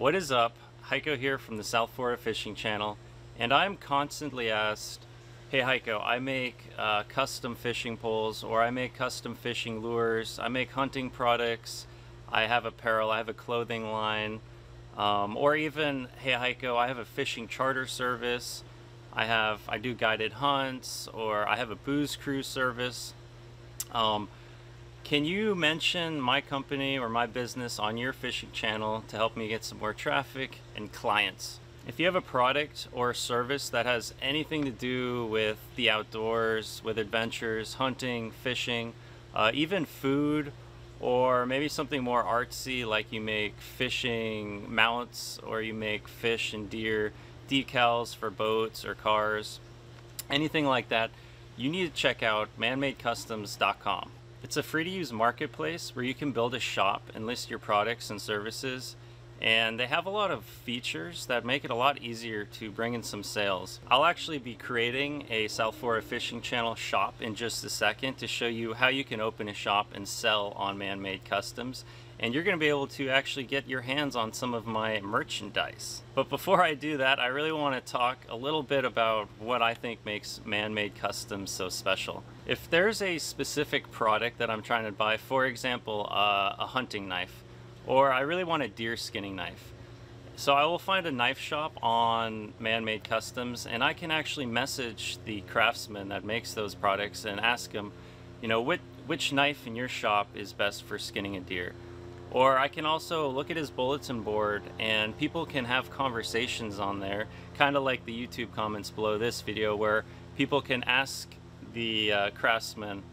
What is up? Heiko here from the South Florida Fishing Channel, and I'm constantly asked, hey Heiko, I make custom fishing poles, or I make custom fishing lures, I make hunting products, I have apparel, I have a clothing line, or even, hey Heiko, I have a fishing charter service, I do guided hunts, or I have a booze cruise service. Can you mention my company or my business on your fishing channel to help me get some more traffic and clients? If you have a product or a service that has anything to do with the outdoors, with adventures, hunting, fishing, even food, or maybe something more artsy like you make fishing mounts or you make fish and deer decals for boats or cars, anything like that, you need to check out ManMadeCustoms.com. It's a free-to-use marketplace where you can build a shop and list your products and services, and they have a lot of features that make it a lot easier to bring in some sales. I'll actually be creating a South Florida Fishing Channel shop in just a second to show you how you can open a shop and sell on Man-Made Customs, and you're going to be able to actually get your hands on some of my merchandise. But before I do that, I really want to talk a little bit about what I think makes Man-Made Customs so special. If there's a specific product that I'm trying to buy, for example, a hunting knife, or I really want a deer skinning knife, so I will find a knife shop on Man-Made Customs, and I can actually message the craftsman that makes those products and ask him, you know, which knife in your shop is best for skinning a deer. Or I can also look at his bulletin board, and people can have conversations on there, kind of like the YouTube comments below this video, where people can ask the craftsman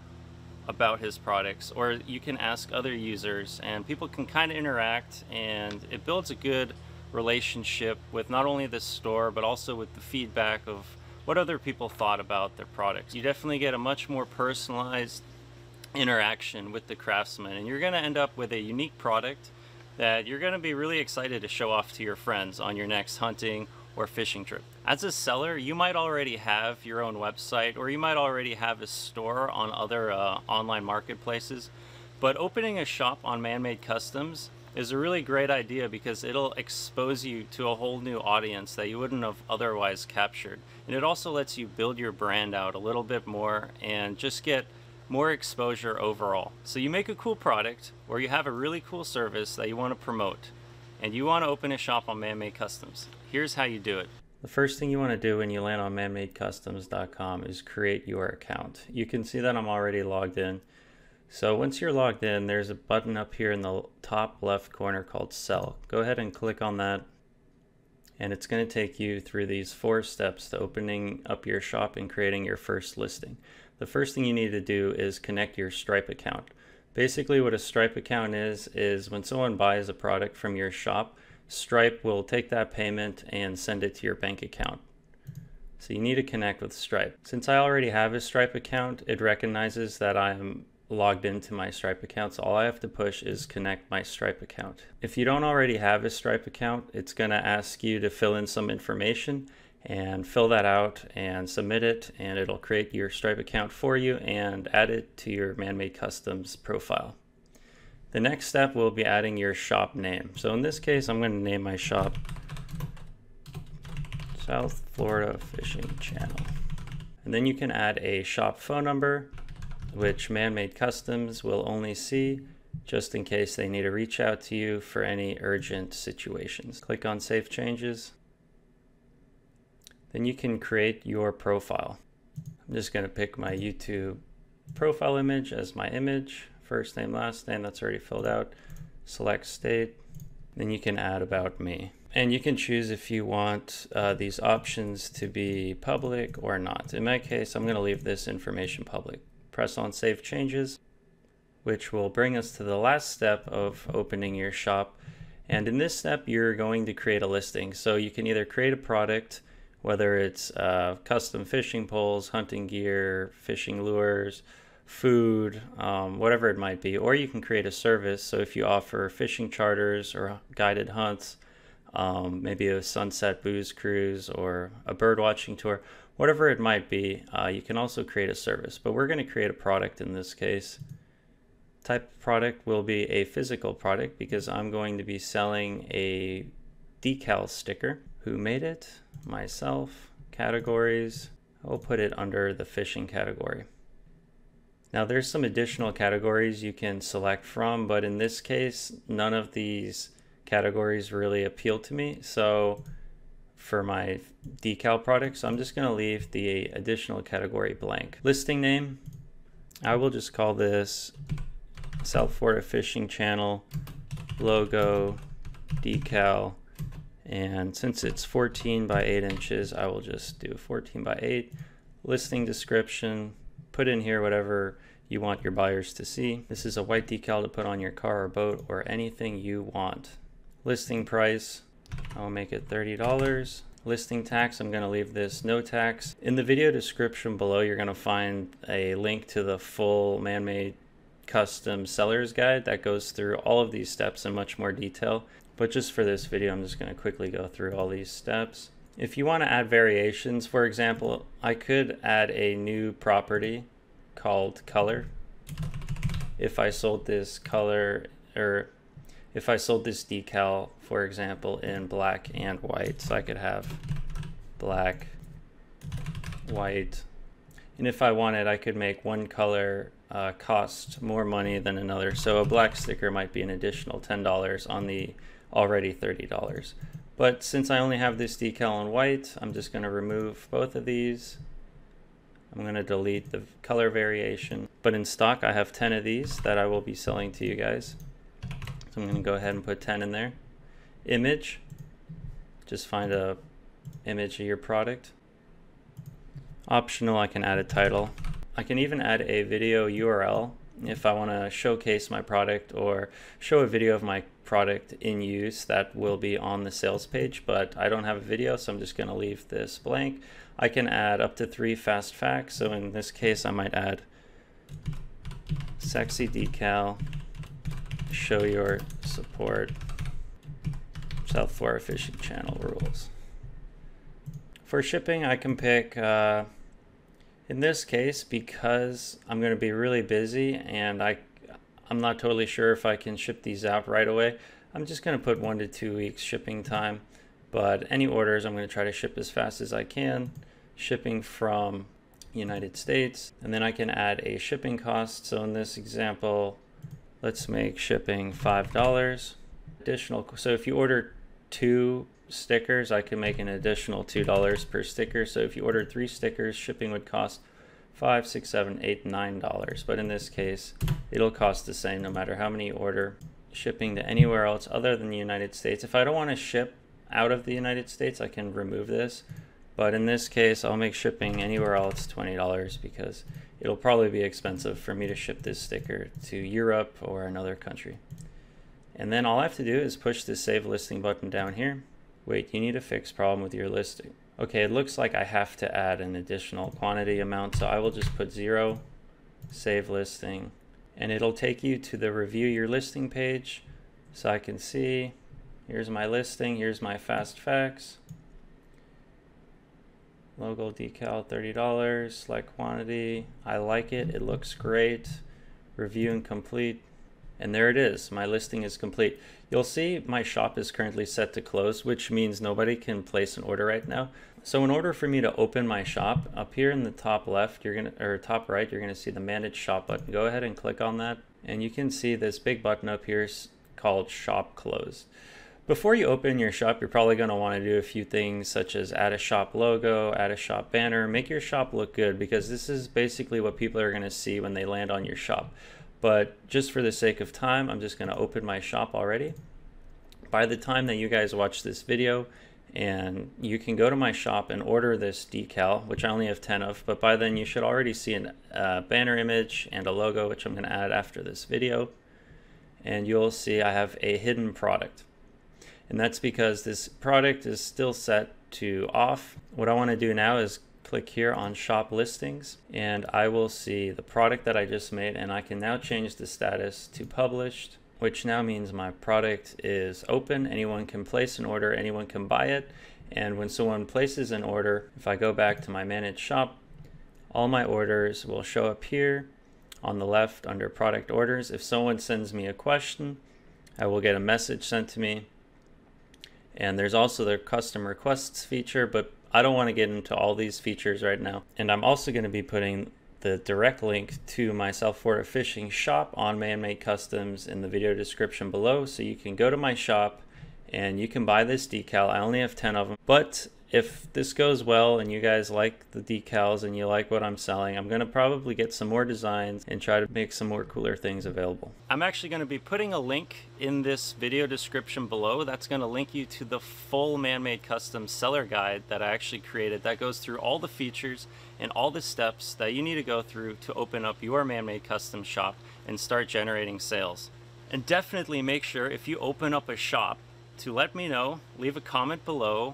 about his products, or you can ask other users, and people can kind of interact, and it builds a good relationship with not only the store but also with the feedback of what other people thought about their products. You definitely get a much more personalized interaction with the craftsman, and you're going to end up with a unique product that you're going to be really excited to show off to your friends on your next hunting or fishing trip. As a seller, you might already have your own website, or you might already have a store on other online marketplaces, but opening a shop on Man-Made Customs is a really great idea because it'll expose you to a whole new audience that you wouldn't have otherwise captured. And it also lets you build your brand out a little bit more and just get more exposure overall. So you make a cool product, or you have a really cool service that you want to promote, and you want to open a shop on Man-Made Customs. Here's how you do it. The first thing you want to do when you land on ManMadeCustoms.com is create your account. You can see that I'm already logged in. So once you're logged in, there's a button up here in the top left corner called Sell. Go ahead and click on that, and it's going to take you through these 4 steps to opening up your shop and creating your first listing. The first thing you need to do is connect your Stripe account. Basically what a Stripe account is when someone buys a product from your shop, Stripe will take that payment and send it to your bank account. So you need to connect with Stripe. Since I already have a Stripe account, it recognizes that I'm logged into my Stripe account, so all I have to push is connect my Stripe account. If you don't already have a Stripe account, it's going to ask you to fill in some information, and fill that out and submit it, and it'll create your Stripe account for you and add it to your Man-Made Customs profile. The next step will be adding your shop name. So in this case, I'm going to name my shop South Florida Fishing Channel. And then you can add a shop phone number, which Man-Made Customs will only see just in case they need to reach out to you for any urgent situations. Click on Save Changes. Then you can create your profile. I'm just going to pick my YouTube profile image as my image. First name, last name, that's already filled out. Select state. Then you can add about me. And you can choose if you want these options to be public or not. In my case, I'm going to leave this information public. Press on Save Changes, which will bring us to the last step of opening your shop. And in this step, you're going to create a listing. So you can either create a product, whether it's custom fishing poles, hunting gear, fishing lures, food, whatever it might be, or you can create a service. So if you offer fishing charters or guided hunts, maybe a sunset booze cruise or a bird watching tour, whatever it might be, you can also create a service. But we're going to create a product in this case. Type of product will be a physical product because I'm going to be selling a decal sticker. Who made it? Myself. Categories. I'll put it under the fishing category. Now there's some additional categories you can select from, but in this case, none of these categories really appeal to me. So for my decal products, I'm just gonna leave the additional category blank. Listing name, I will just call this South Florida Fishing Channel logo decal. And since it's 14 by 8 inches, I will just do 14 by 8. Listing description, put in here whatever you want your buyers to see. This is a white decal to put on your car or boat or anything you want. Listing price, I'll make it $30. Listing tax, I'm gonna leave this no tax. In the video description below, you're gonna find a link to the full Man-Made Custom Seller's Guide that goes through all of these steps in much more detail. But just for this video, I'm just gonna quickly go through all these steps. If you wanna add variations, for example, I could add a new property called color. If I sold this color, or if I sold this decal, for example, in black and white, so I could have black, white, and if I wanted, I could make one color cost more money than another. So a black sticker might be an additional $10 on the already $30. But since I only have this decal in white, I'm just going to remove both of these. I'm going to delete the color variation. But in stock, I have 10 of these that I will be selling to you guys. So I'm going to go ahead and put 10 in there. Image, just find a image of your product. Optional, I can add a title. I can even add a video URL if I want to showcase my product or show a video of my product in use that will be on the sales page, but I don't have a video, so I'm just going to leave this blank. I can add up to 3 fast facts, so in this case I might add sexy decal, show your support, South Florida Fishing Channel rules. For shipping, I can pick in this case, because I'm going to be really busy and I'm not totally sure if I can ship these out right away, I'm just going to put 1 to 2 weeks shipping time. But any orders, I'm going to try to ship as fast as I can. Shipping from United States, and then I can add a shipping cost. So in this example, let's make shipping $5 additional. So if you order 2 stickers, I can make an additional $2 per sticker. So if you ordered 3 stickers, shipping would cost $5, $6, $7, $8, $9. But in this case, it'll cost the same no matter how many you order. Shipping to anywhere else other than the United States. If I don't want to ship out of the United States, I can remove this. But in this case, I'll make shipping anywhere else $20 because it'll probably be expensive for me to ship this sticker to Europe or another country. And then all I have to do is push this Save Listing button down here. Wait, you need a fixed problem with your listing. Okay, it looks like I have to add an additional quantity amount, so I will just put 0, Save Listing, and it'll take you to the Review Your Listing page. So I can see, here's my listing, here's my fast facts. Logo decal, $30, select quantity. I like it, it looks great. Review and complete. And there it is, my listing is complete. You'll see my shop is currently set to close, which means nobody can place an order right now. So in order for me to open my shop, up here in the top left, top right, you're gonna see the Manage Shop button. Go ahead and click on that, and you can see this big button up here called Shop Closed. Before you open your shop, you're probably going to want to do a few things such as add a shop logo, add a shop banner, make your shop look good, because this is basically what people are going to see when they land on your shop. But just for the sake of time, I'm just going to open my shop already. By the time that you guys watch this video, and you can go to my shop and order this decal, which I only have 10 of, but by then you should already see a banner image and a logo, which I'm going to add after this video. And you'll see I have a hidden product. And that's because this product is still set to off. What I want to do now is click here on Shop Listings, and I will see the product that I just made, and I can now change the status to Published, which now means my product is open. Anyone can place an order, anyone can buy it, and when someone places an order, if I go back to my Manage Shop, all my orders will show up here on the left under Product Orders. If someone sends me a question, I will get a message sent to me. And there's also the custom requests feature, but I don't want to get into all these features right now. And I'm also going to be putting the direct link to my saltwater fishing shop on ManMade Customs in the video description below, so you can go to my shop and you can buy this decal. I only have 10 of them, but if this goes well and you guys like the decals and you like what I'm selling, I'm going to probably get some more designs and try to make some more cooler things available. I'm actually going to be putting a link in this video description below that's going to link you to the full ManMade Customs seller guide that I actually created that goes through all the features and all the steps that you need to go through to open up your ManMade Customs shop and start generating sales. And definitely make sure if you open up a shop to let me know, leave a comment below,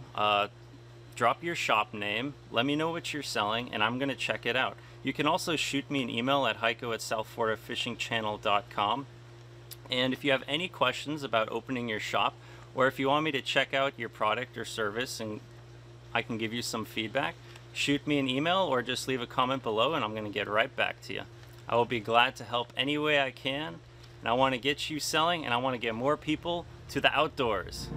drop your shop name, let me know what you're selling, and I'm going to check it out. You can also shoot me an email at heiko@saltwaterfishingchannel.com. And if you have any questions about opening your shop, or if you want me to check out your product or service and I can give you some feedback, shoot me an email or just leave a comment below and I'm going to get right back to you. I will be glad to help any way I can, and I want to get you selling and I want to get more people to the outdoors.